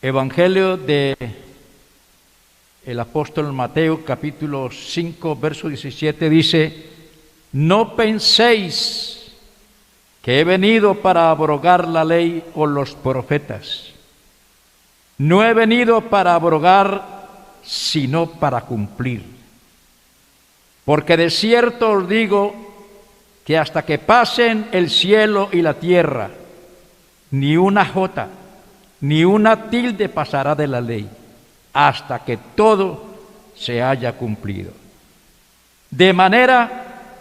Evangelio de el apóstol Mateo, capítulo 5, verso 17, dice: no penséis que he venido para abrogar la ley o los profetas. No he venido para abrogar, sino para cumplir. Porque de cierto os digo que hasta que pasen el cielo y la tierra, ni una jota, ni una tilde pasará de la ley, hasta que todo se haya cumplido. De manera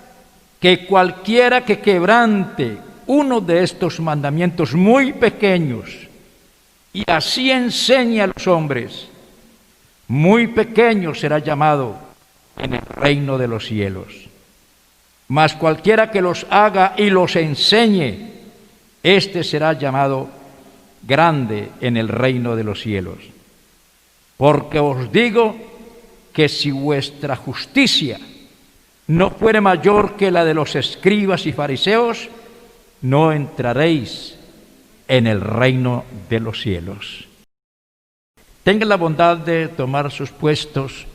que cualquiera que quebrante uno de estos mandamientos muy pequeños y así enseñe a los hombres, muy pequeño será llamado en el reino de los cielos. Mas cualquiera que los haga y los enseñe, éste será llamado grande en el reino de los cielos. Porque os digo que si vuestra justicia no fuere mayor que la de los escribas y fariseos, no entraréis en el reino de los cielos. Tengan la bondad de tomar sus puestos.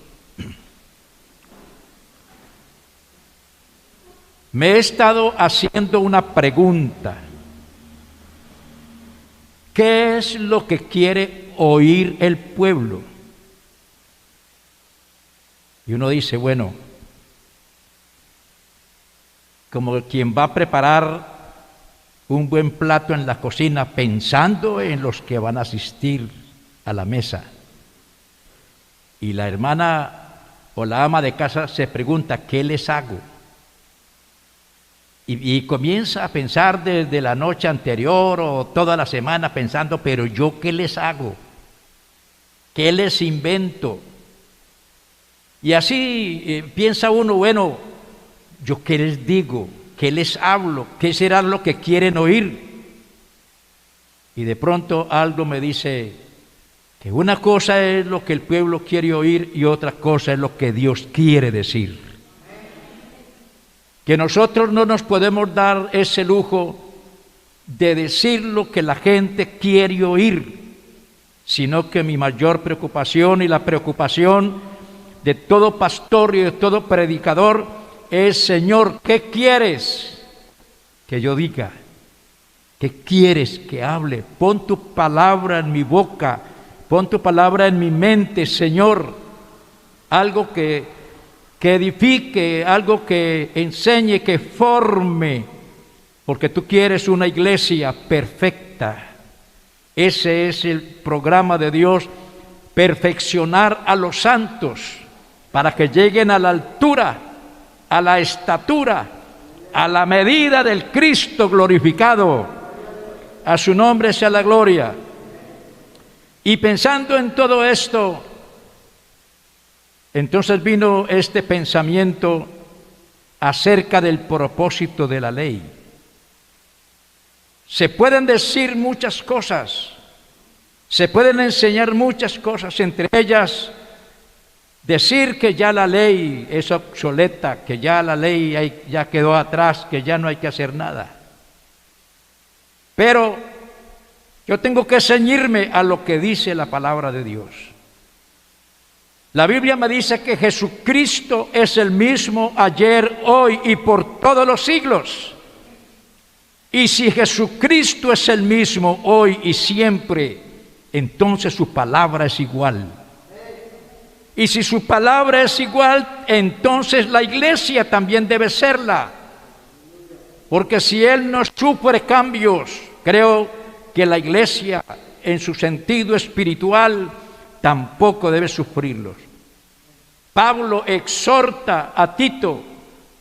Me he estado haciendo una pregunta. ¿Qué es lo que quiere oír el pueblo? Y uno dice, bueno, como quien va a preparar un buen plato en la cocina pensando en los que van a asistir a la mesa. Y la hermana o la ama de casa se pregunta, ¿qué les hago? Y comienza a pensar desde la noche anterior o toda la semana pensando, pero yo ¿qué les hago? ¿Qué les invento? Y así piensa uno, bueno, ¿yo qué les digo? ¿Qué les hablo? ¿Qué será lo que quieren oír? Y de pronto algo me dice que una cosa es lo que el pueblo quiere oír y otra cosa es lo que Dios quiere decir. Que nosotros no nos podemos dar ese lujo de decir lo que la gente quiere oír, sino que mi mayor preocupación y la preocupación de todo pastor y de todo predicador es, Señor, ¿qué quieres que yo diga? ¿Qué quieres que hable? Pon tu palabra en mi boca, pon tu palabra en mi mente, Señor, algo que edifique, algo que enseñe, que forme, porque tú quieres una iglesia perfecta. Ese es el programa de Dios, perfeccionar a los santos para que lleguen a la altura, a la estatura, a la medida del Cristo glorificado. A su nombre sea la gloria. Y pensando en todo esto, entonces vino este pensamiento acerca del propósito de la ley. Se pueden decir muchas cosas, se pueden enseñar muchas cosas, entre ellas decir que ya la ley es obsoleta, que ya la ley ya quedó atrás, que ya no hay que hacer nada. Pero yo tengo que ceñirme a lo que dice la palabra de Dios. La Biblia me dice que Jesucristo es el mismo ayer, hoy y por todos los siglos. Y si Jesucristo es el mismo hoy y siempre, entonces su palabra es igual. Y si su palabra es igual, entonces la iglesia también debe serla. Porque si Él no sufre cambios, creo que la iglesia en su sentido espiritual tampoco debe sufrirlos. Pablo exhorta a Tito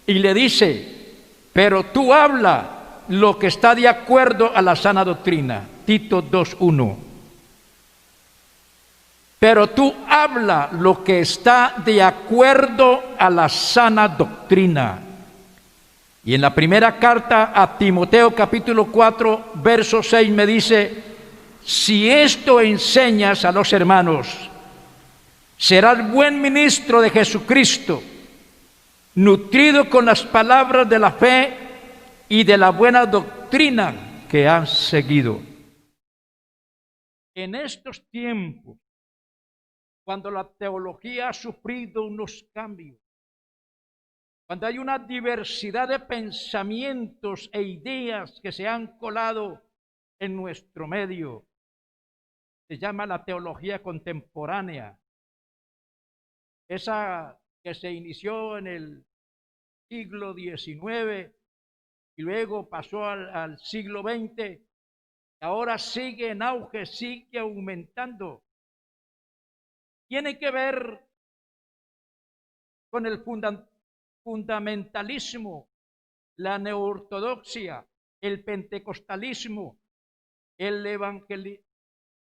y le dice, pero tú habla lo que está de acuerdo a la sana doctrina. Tito 2:1. Pero tú habla lo que está de acuerdo a la sana doctrina. Y en la primera carta a Timoteo capítulo 4, verso 6 me dice, si esto enseñas a los hermanos, serás buen ministro de Jesucristo, nutrido con las palabras de la fe y de la buena doctrina que has seguido. en estos tiempos, cuando la teología ha sufrido unos cambios, cuando hay una diversidad de pensamientos e ideas que se han colado en nuestro medio, se llama la teología contemporánea, esa que se inició en el siglo XIX y luego pasó al siglo XX, ahora sigue en auge, sigue aumentando. Tiene que ver con el fundamentalismo, la neoortodoxia, el pentecostalismo, el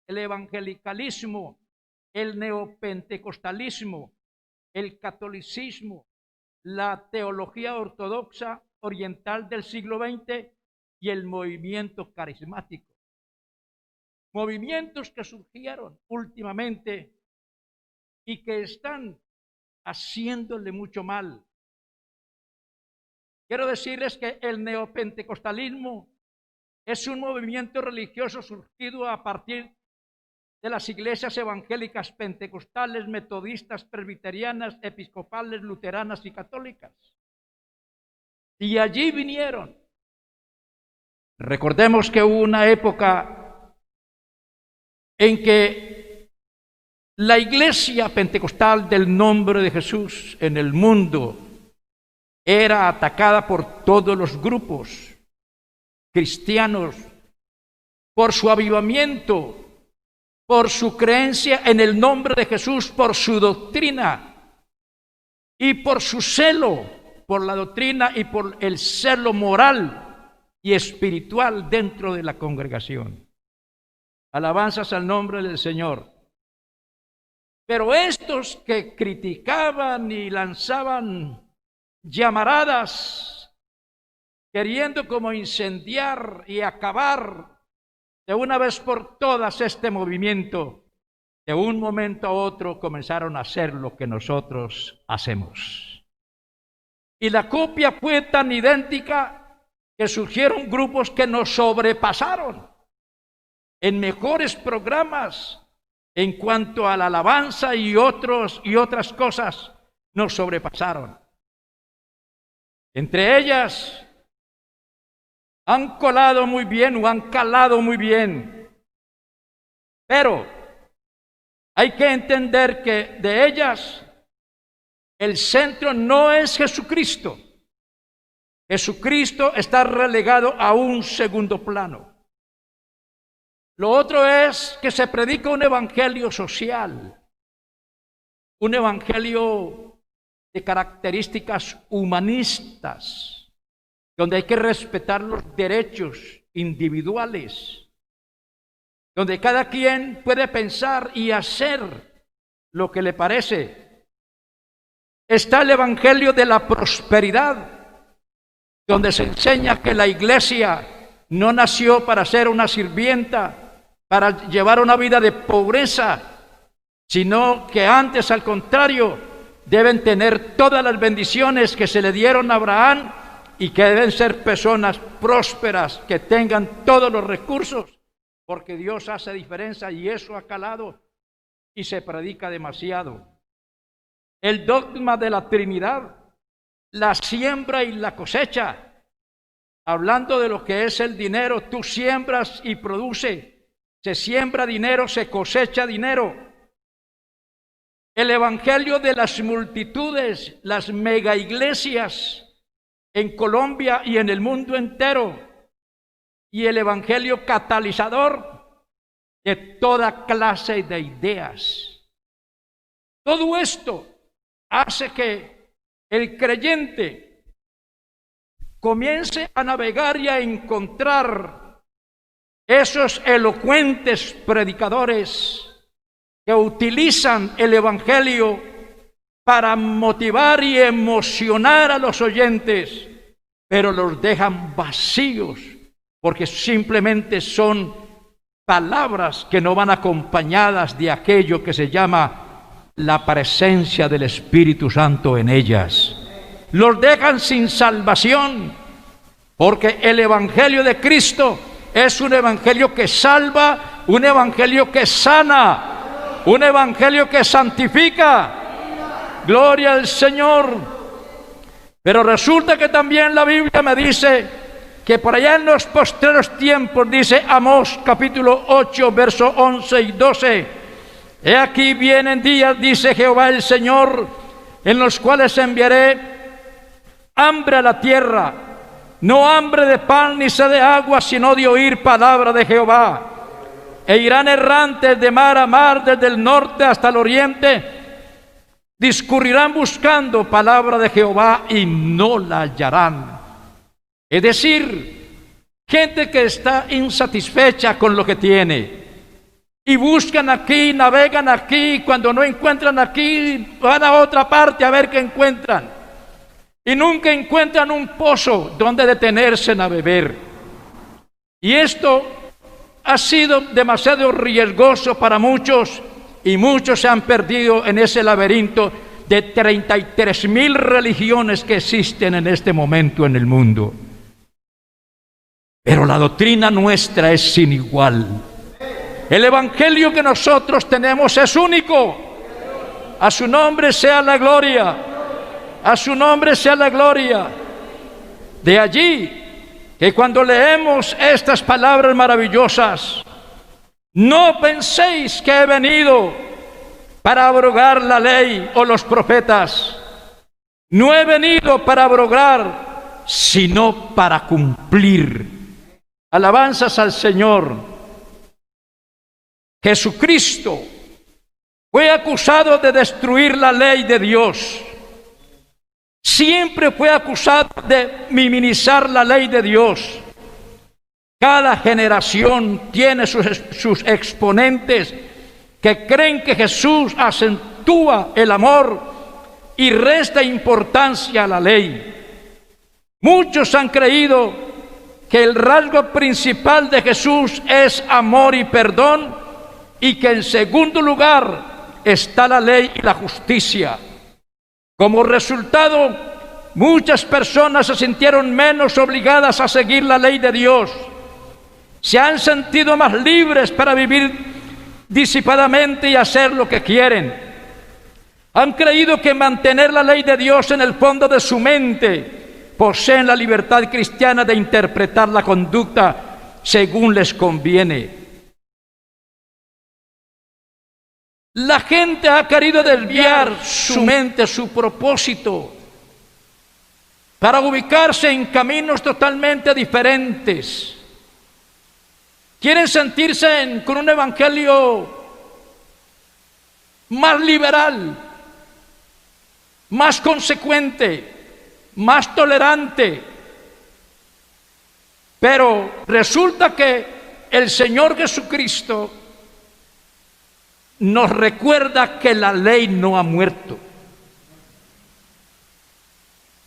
evangelicalismo, el neopentecostalismo, el catolicismo, la teología ortodoxa oriental del siglo XX y el movimiento carismático. Movimientos que surgieron últimamente y que están haciéndole mucho mal. Quiero decirles que el neopentecostalismo es un movimiento religioso surgido a partir de las iglesias evangélicas pentecostales, metodistas, presbiterianas, episcopales, luteranas y católicas. Y allí vinieron. Recordemos que hubo una época en que la iglesia pentecostal del nombre de Jesús en el mundo era atacada por todos los grupos cristianos, por su avivamiento, por su creencia en el nombre de Jesús, por su doctrina y por su celo por la doctrina y por el celo moral y espiritual dentro de la congregación. Alabanzas al nombre del Señor. Pero estos que criticaban y lanzaban llamaradas, queriendo como incendiar y acabar de una vez por todas este movimiento, de un momento a otro comenzaron a hacer lo que nosotros hacemos. Y la copia fue tan idéntica que surgieron grupos que nos sobrepasaron en mejores programas en cuanto a la alabanza y otras cosas nos sobrepasaron. Entre ellas han colado muy bien o han calado muy bien, pero hay que entender que de ellas el centro no es Jesucristo. Jesucristo está relegado a un segundo plano. Lo otro es que se predica un evangelio social, un evangelio de características humanistas, donde hay que respetar los derechos individuales, donde cada quien puede pensar y hacer lo que le parece. Está el evangelio de la prosperidad, donde se enseña que la iglesia no nació para ser una sirvienta, para llevar una vida de pobreza, sino que antes, al contrario, deben tener todas las bendiciones que se le dieron a Abraham y que deben ser personas prósperas, que tengan todos los recursos, porque Dios hace diferencia y eso ha calado y se predica demasiado. El dogma de la Trinidad, la siembra y la cosecha, hablando de lo que es el dinero, tú siembras y produce, se siembra dinero, se cosecha dinero. El evangelio de las multitudes, las mega iglesias en Colombia y en el mundo entero, y el evangelio catalizador de toda clase de ideas. Todo esto hace que el creyente comience a navegar y a encontrar esos elocuentes predicadores que utilizan el evangelio para motivar y emocionar a los oyentes, pero los dejan vacíos porque simplemente son palabras que no van acompañadas de aquello que se llama la presencia del Espíritu Santo en ellas. Los dejan sin salvación, porque el evangelio de Cristo es un evangelio que salva, un evangelio que sana, un evangelio que santifica. Gloria al Señor. Pero resulta que también la Biblia me dice que por allá en los postreros tiempos, dice Amós capítulo 8, versos 11 y 12, he aquí vienen días, dice Jehová el Señor, en los cuales enviaré hambre a la tierra, no hambre de pan ni sed de agua, sino de oír palabra de Jehová. E irán errantes de mar a mar, desde el norte hasta el oriente, discurrirán buscando palabra de Jehová y no la hallarán. Es decir, gente que está insatisfecha con lo que tiene y buscan aquí, navegan aquí, cuando no encuentran aquí, van a otra parte a ver qué encuentran y nunca encuentran un pozo donde detenerse a beber. Y esto ha sido demasiado riesgoso para muchos, y muchos se han perdido en ese laberinto de 33,000 religiones que existen en este momento en el mundo. Pero la doctrina nuestra es sin igual. El evangelio que nosotros tenemos es único. A su nombre sea la gloria. A su nombre sea la gloria. De allí que cuando leemos estas palabras maravillosas, no penséis que he venido para abrogar la ley o los profetas. No he venido para abrogar, sino para cumplir. Alabanzas al Señor. Jesucristo fue acusado de destruir la ley de Dios. Siempre fue acusado de minimizar la ley de Dios. Cada generación tiene sus exponentes que creen que Jesús acentúa el amor y resta importancia a la ley. Muchos han creído que el rasgo principal de Jesús es amor y perdón, y que en segundo lugar está la ley y la justicia. Como resultado, muchas personas se sintieron menos obligadas a seguir la ley de Dios. Se han sentido más libres para vivir disipadamente y hacer lo que quieren. Han creído que mantener la ley de Dios en el fondo de su mente poseen la libertad cristiana de interpretar la conducta según les conviene. La gente ha querido desviar su mente, su propósito, para ubicarse en caminos totalmente diferentes. Quieren sentirse con un evangelio más liberal, más consecuente, más tolerante. Pero resulta que el Señor Jesucristo nos recuerda que la ley no ha muerto.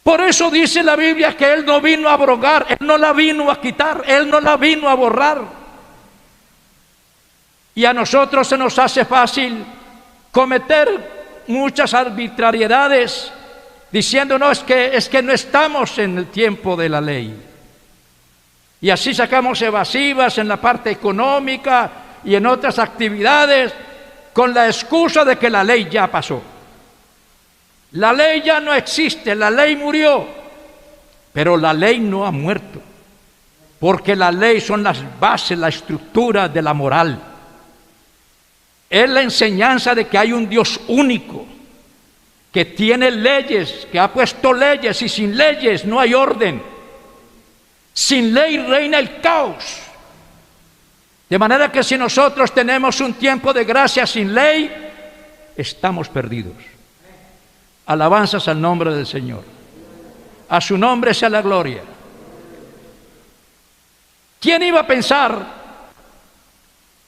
Por eso dice la Biblia que Él no vino a abrogar, Él no la vino a quitar, Él no la vino a borrar. Y a nosotros se nos hace fácil cometer muchas arbitrariedades diciendo, no, es que no estamos en el tiempo de la ley. Y así sacamos evasivas en la parte económica y en otras actividades con la excusa de que la ley ya pasó. La ley ya no existe, la ley murió, pero la ley no ha muerto, porque la ley son las bases, la estructura de la moral. Es la enseñanza de que hay un Dios único, que tiene leyes, que ha puesto leyes, y sin leyes no hay orden. Sin ley reina el caos. De manera que si nosotros tenemos un tiempo de gracia sin ley, estamos perdidos. Alabanzas al nombre del Señor. A su nombre sea la gloria. ¿Quién iba a pensar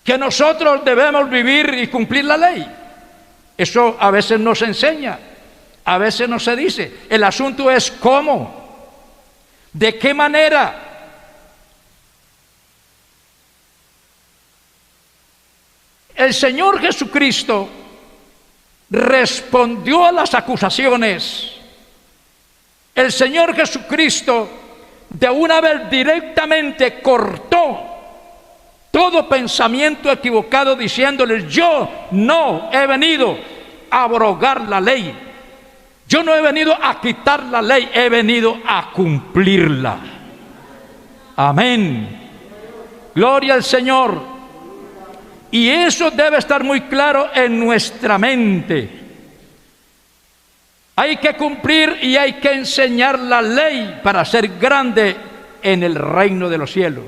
que nosotros debemos vivir y cumplir la ley? Eso a veces no se enseña, a veces no se dice. El asunto es cómo, de qué manera. El Señor Jesucristo respondió a las acusaciones. El Señor Jesucristo de una vez directamente cortó todo pensamiento equivocado diciéndoles: yo no he venido a abrogar la ley, yo no he venido a quitar la ley, he venido a cumplirla. Amén. Gloria al Señor. Y eso debe estar muy claro en nuestra mente. Hay que cumplir y hay que enseñar la ley para ser grande en el reino de los cielos.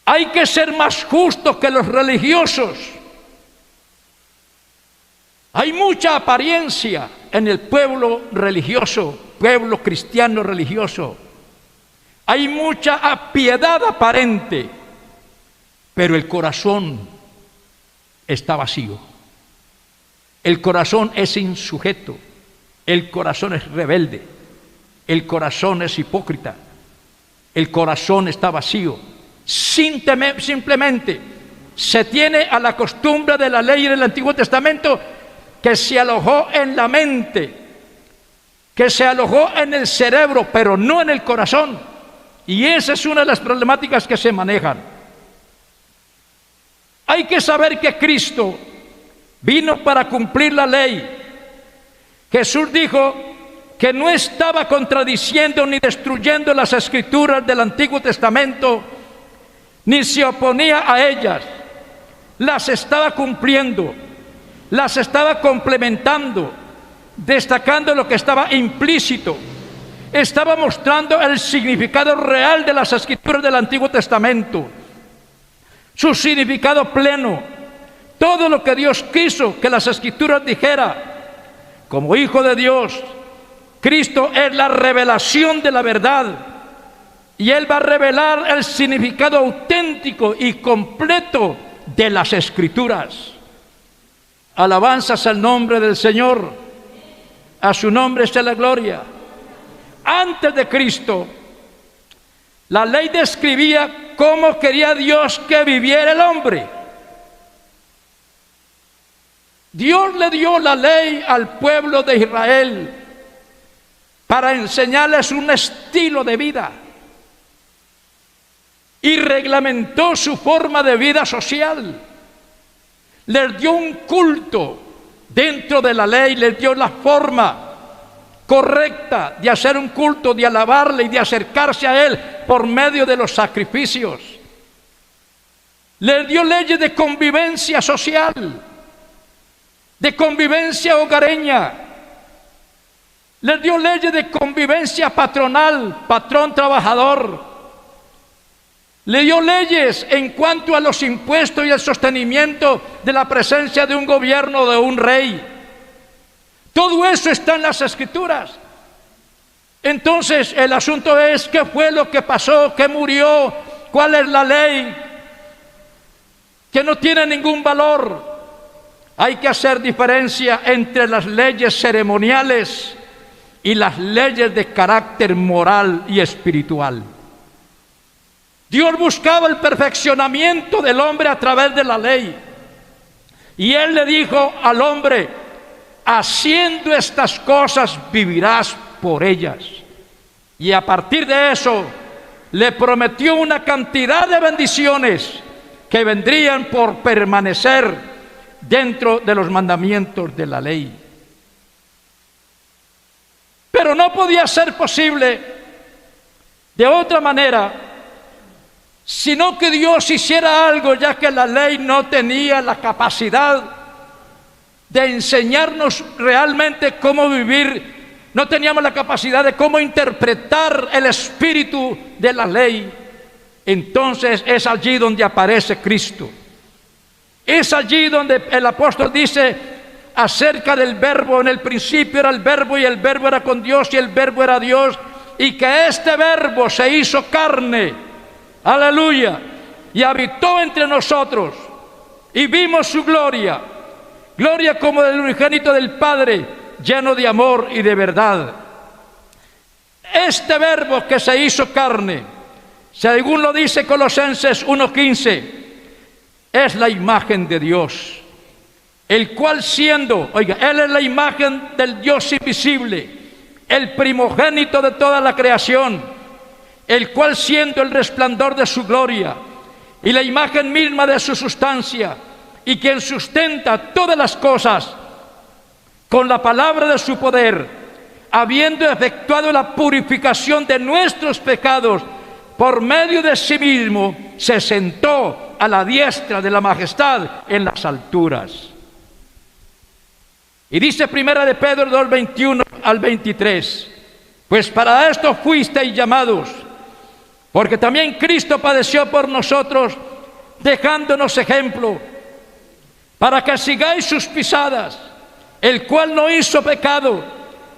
Hay que ser más justos que los religiosos. Hay mucha apariencia en el pueblo religioso, pueblo cristiano religioso. Hay mucha piedad aparente, pero el corazón está vacío. El corazón es insujeto, el corazón es rebelde, el corazón es hipócrita, el corazón está vacío. Simplemente se tiene a la costumbre de la ley del Antiguo Testamento que se alojó en la mente, que se alojó en el cerebro, pero no en el corazón. Y esa es una de las problemáticas que se manejan. Hay que saber que Cristo vino para cumplir la ley. Jesús dijo que no estaba contradiciendo ni destruyendo las escrituras del Antiguo Testamento, ni se oponía a ellas. Las estaba cumpliendo, las estaba complementando, destacando lo que estaba implícito. Estaba mostrando el significado real de las escrituras del Antiguo Testamento, su significado pleno. Todo lo que Dios quiso que las escrituras dijera. Como Hijo de Dios, Cristo es la revelación de la verdad, y Él va a revelar el significado auténtico y completo de las escrituras. Alabanzas al nombre del Señor, a su nombre sea la gloria. Antes de Cristo, la ley describía cómo quería Dios que viviera el hombre. Dios le dio la ley al pueblo de Israel para enseñarles un estilo de vida y reglamentó su forma de vida social. Les dio un culto dentro de la ley, les dio la forma correcta de hacer un culto, de alabarle y de acercarse a Él por medio de los sacrificios. Les dio leyes de convivencia social, de convivencia hogareña. Les dio leyes de convivencia patronal, patrón-trabajador. Le dio leyes en cuanto a los impuestos y el sostenimiento de la presencia de un gobierno, de un rey. Todo eso está en las Escrituras. Entonces el asunto es: ¿qué fue lo que pasó? ¿Qué murió? ¿Cuál es la ley? Que no tiene ningún valor. Hay que hacer diferencia entre las leyes ceremoniales y las leyes de carácter moral y espiritual. Dios buscaba el perfeccionamiento del hombre a través de la ley. Y Él le dijo al hombre: haciendo estas cosas vivirás por ellas. Y a partir de eso le prometió una cantidad de bendiciones que vendrían por permanecer dentro de los mandamientos de la ley. Pero no podía ser posible de otra manera, sino que Dios hiciera algo, ya que la ley no tenía la capacidad de enseñarnos realmente cómo vivir, no teníamos la capacidad de cómo interpretar el espíritu de la ley. Entonces es allí donde aparece Cristo. Es allí donde el apóstol dice acerca del verbo: en el principio era el verbo, y el verbo era con Dios, y el verbo era Dios, y que este verbo se hizo carne, aleluya, y habitó entre nosotros, y vimos su gloria, gloria como del unigénito del Padre, lleno de amor y de verdad. Este verbo que se hizo carne, según lo dice Colosenses 1:15, es la imagen de Dios, el cual siendo, oiga, Él es la imagen del Dios invisible, el primogénito de toda la creación, el cual siendo el resplandor de su gloria y la imagen misma de su sustancia, y quien sustenta todas las cosas con la palabra de su poder, habiendo efectuado la purificación de nuestros pecados por medio de sí mismo, se sentó a la diestra de la majestad en las alturas. Y dice Primera de Pedro 2, 21 al 23, pues para esto fuisteis llamados, porque también Cristo padeció por nosotros, dejándonos ejemplo, para que sigáis sus pisadas, el cual no hizo pecado,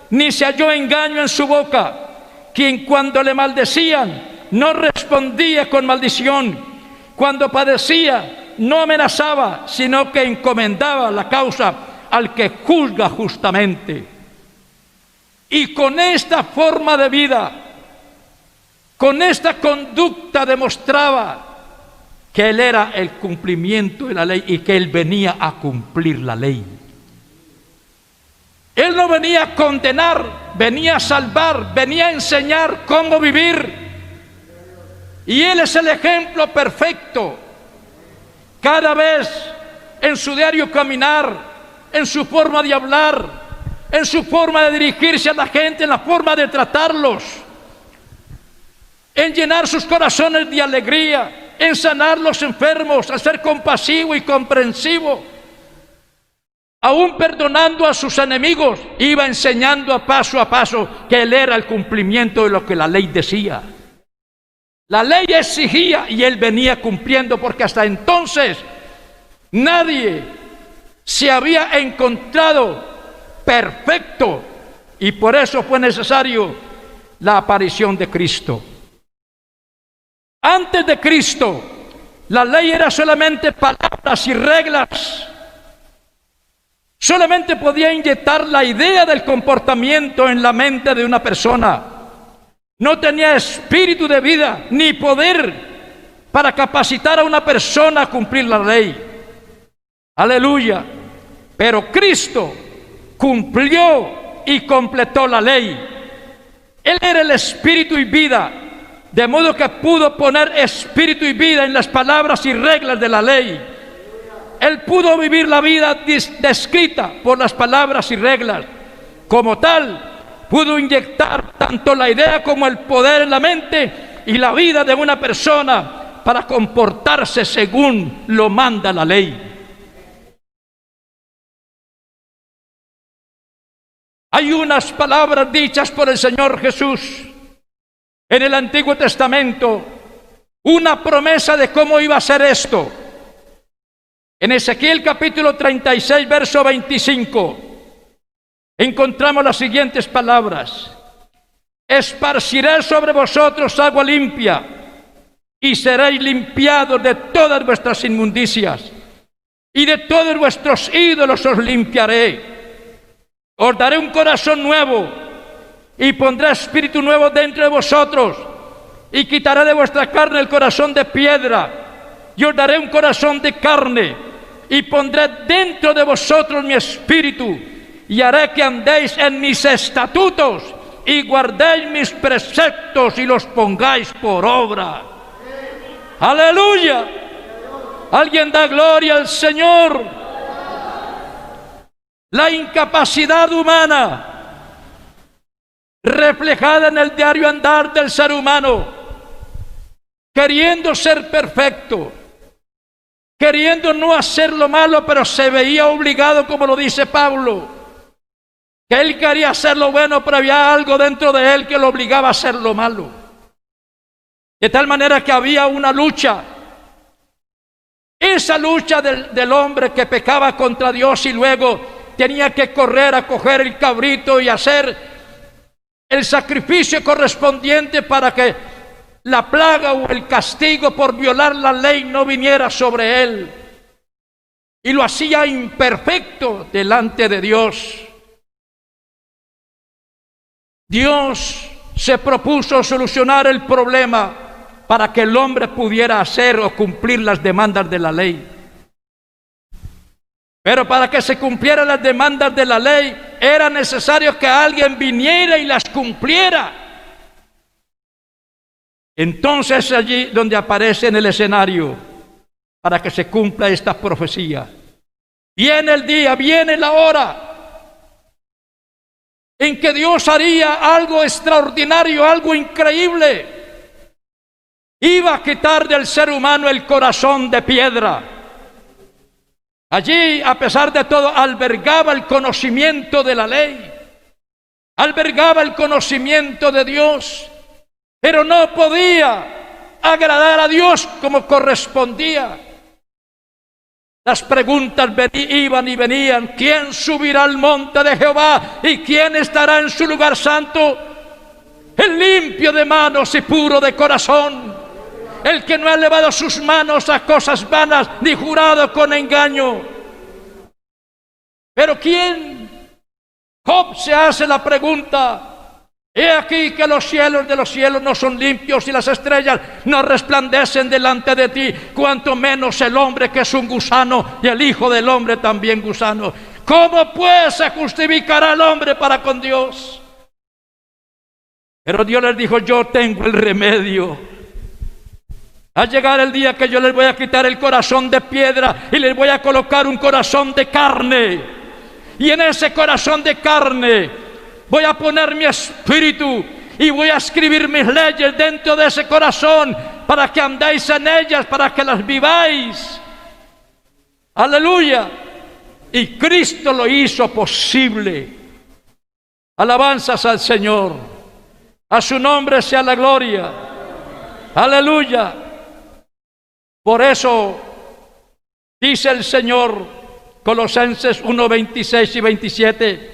ni se halló engaño en su boca, quien cuando le maldecían, no respondía con maldición, cuando padecía, no amenazaba, sino que encomendaba la causa al que juzga justamente. Y con esta forma de vida, con esta conducta, demostraba que Él era el cumplimiento de la ley y que Él venía a cumplir la ley. Él no venía a condenar, venía a salvar, venía a enseñar cómo vivir. Y Él es el ejemplo perfecto. Cada vez en su diario caminar, en su forma de hablar, en su forma de dirigirse a la gente, en la forma de tratarlos, en llenar sus corazones de alegría, en sanar los enfermos, a ser compasivo y comprensivo, aún perdonando a sus enemigos, iba enseñando a paso que Él era el cumplimiento de lo que la ley decía. La ley exigía y Él venía cumpliendo, porque hasta entonces nadie se había encontrado perfecto, y por eso fue necesario la aparición de Cristo. Antes de Cristo, la ley era solamente palabras y reglas. Solamente podía inyectar la idea del comportamiento en la mente de una persona. No tenía espíritu de vida ni poder para capacitar a una persona a cumplir la ley. Aleluya. Pero Cristo cumplió y completó la ley. Él era el espíritu y vida, de modo que pudo poner espíritu y vida en las palabras y reglas de la ley. Él pudo vivir la vida descrita por las palabras y reglas. Como tal, pudo inyectar tanto la idea como el poder en la mente y la vida de una persona para comportarse según lo manda la ley. Hay unas palabras dichas por el Señor Jesús en el Antiguo Testamento, una promesa de cómo iba a ser esto. En Ezequiel capítulo 36, verso 25, encontramos las siguientes palabras: esparciré sobre vosotros agua limpia, y seréis limpiados de todas vuestras inmundicias, y de todos vuestros ídolos os limpiaré. Os daré un corazón nuevo, y pondré espíritu nuevo dentro de vosotros, y quitaré de vuestra carne el corazón de piedra, y os daré un corazón de carne, y pondré dentro de vosotros mi espíritu, y haré que andéis en mis estatutos, y guardéis mis preceptos, y los pongáis por obra. ¡Aleluya! ¿Alguien da gloria al Señor? La incapacidad humana reflejada en el diario andar del ser humano, queriendo ser perfecto, queriendo no hacer lo malo, pero se veía obligado, como lo dice Pablo, que él quería hacer lo bueno, pero había algo dentro de él que lo obligaba a hacer lo malo. De tal manera que había una lucha. Esa lucha del hombre que pecaba contra Dios y luego tenía que correr a coger el cabrito y hacer el sacrificio correspondiente para que la plaga o el castigo por violar la ley no viniera sobre él. Y lo hacía imperfecto delante de Dios. Dios se propuso solucionar el problema para que el hombre pudiera hacer o cumplir las demandas de la ley. Pero para que se cumplieran las demandas de la ley, era necesario que alguien viniera y las cumpliera. Entonces allí donde aparece en el escenario para que se cumpla esta profecía. Viene el día, viene la hora en que Dios haría algo extraordinario, algo increíble. Iba a quitar del ser humano el corazón de piedra. Allí, a pesar de todo, albergaba el conocimiento de la ley, albergaba el conocimiento de Dios, pero no podía agradar a Dios como correspondía. Las preguntas iban y venían: ¿quién subirá al monte de Jehová? ¿Y quién estará en su lugar santo? El limpio de manos y puro de corazón, el que no ha elevado sus manos a cosas vanas, ni jurado con engaño. ¿Pero quién? Job se hace la pregunta. He aquí que los cielos de los cielos no son limpios y las estrellas no resplandecen delante de ti, cuanto menos el hombre, que es un gusano, y el hijo del hombre también gusano. ¿Cómo pues se justificará el hombre para con Dios? Pero Dios les dijo: yo tengo el remedio. Va a llegar el día que yo les voy a quitar el corazón de piedra y les voy a colocar un corazón de carne. Y en ese corazón de carne voy a poner mi espíritu y voy a escribir mis leyes dentro de ese corazón, para que andéis en ellas, para que las viváis. Aleluya. Y Cristo lo hizo posible. Alabanzas al Señor. A su nombre sea la gloria. Aleluya. Por eso dice el Señor, Colosenses 1, 26 y 27,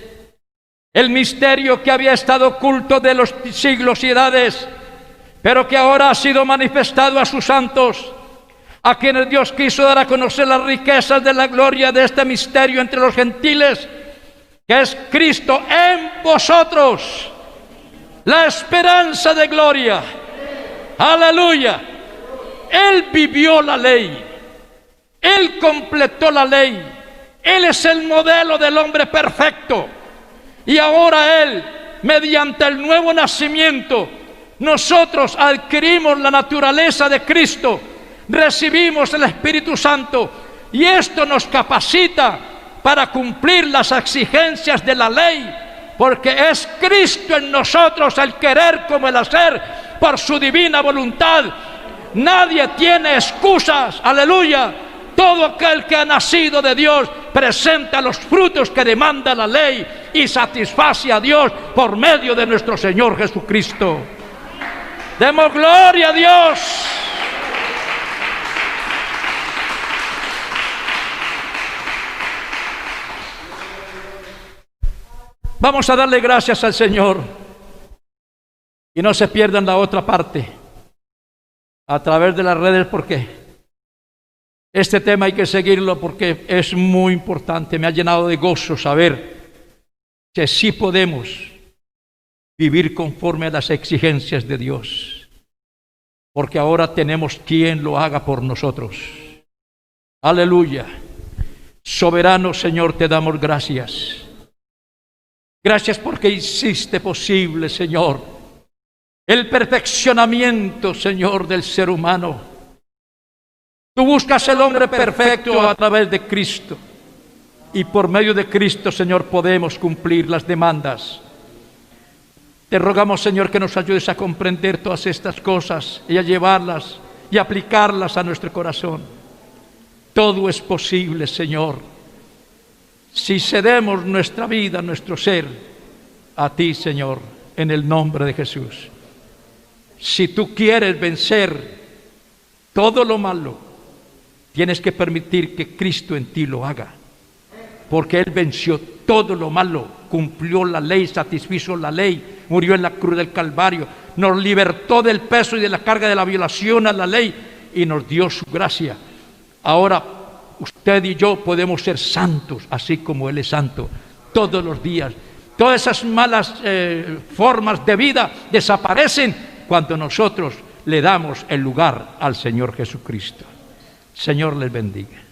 el misterio que había estado oculto de los siglos y edades, pero que ahora ha sido manifestado a sus santos, a quienes Dios quiso dar a conocer las riquezas de la gloria de este misterio entre los gentiles, que es Cristo en vosotros, la esperanza de gloria. Aleluya. Él vivió la ley, Él completó la ley, Él es el modelo del hombre perfecto. Y ahora Él, mediante el nuevo nacimiento, nosotros adquirimos la naturaleza de Cristo, recibimos el Espíritu Santo, y esto nos capacita para cumplir las exigencias de la ley, porque es Cristo en nosotros el querer como el hacer, por su divina voluntad. Nadie tiene excusas, aleluya. Todo aquel que ha nacido de Dios presenta los frutos que demanda la ley y satisface a Dios por medio de nuestro Señor Jesucristo. Demos gloria a Dios. Vamos a darle gracias al Señor y no se pierdan la otra parte a través de las redes, porque este tema hay que seguirlo, porque es muy importante. Me ha llenado de gozo saber que sí podemos vivir conforme a las exigencias de Dios, porque ahora tenemos quien lo haga por nosotros. Aleluya. Soberano Señor, te damos gracias. Gracias porque hiciste posible, Señor, el perfeccionamiento, Señor, del ser humano. Tú buscas el hombre perfecto a través de Cristo, y por medio de Cristo, Señor, podemos cumplir las demandas. Te rogamos, Señor, que nos ayudes a comprender todas estas cosas y a llevarlas y aplicarlas a nuestro corazón. Todo es posible, Señor, si cedemos nuestra vida, nuestro ser, a ti, Señor, en el nombre de Jesús. Si tú quieres vencer todo lo malo, tienes que permitir que Cristo en ti lo haga, porque Él venció todo lo malo, cumplió la ley, satisfizo la ley, murió en la cruz del Calvario, nos libertó del peso y de la carga de la violación a la ley y nos dio su gracia. Ahora usted y yo podemos ser santos, así como Él es santo, todos los días. Todas esas malas formas de vida desaparecen cuando nosotros le damos el lugar al Señor Jesucristo. Señor les bendiga.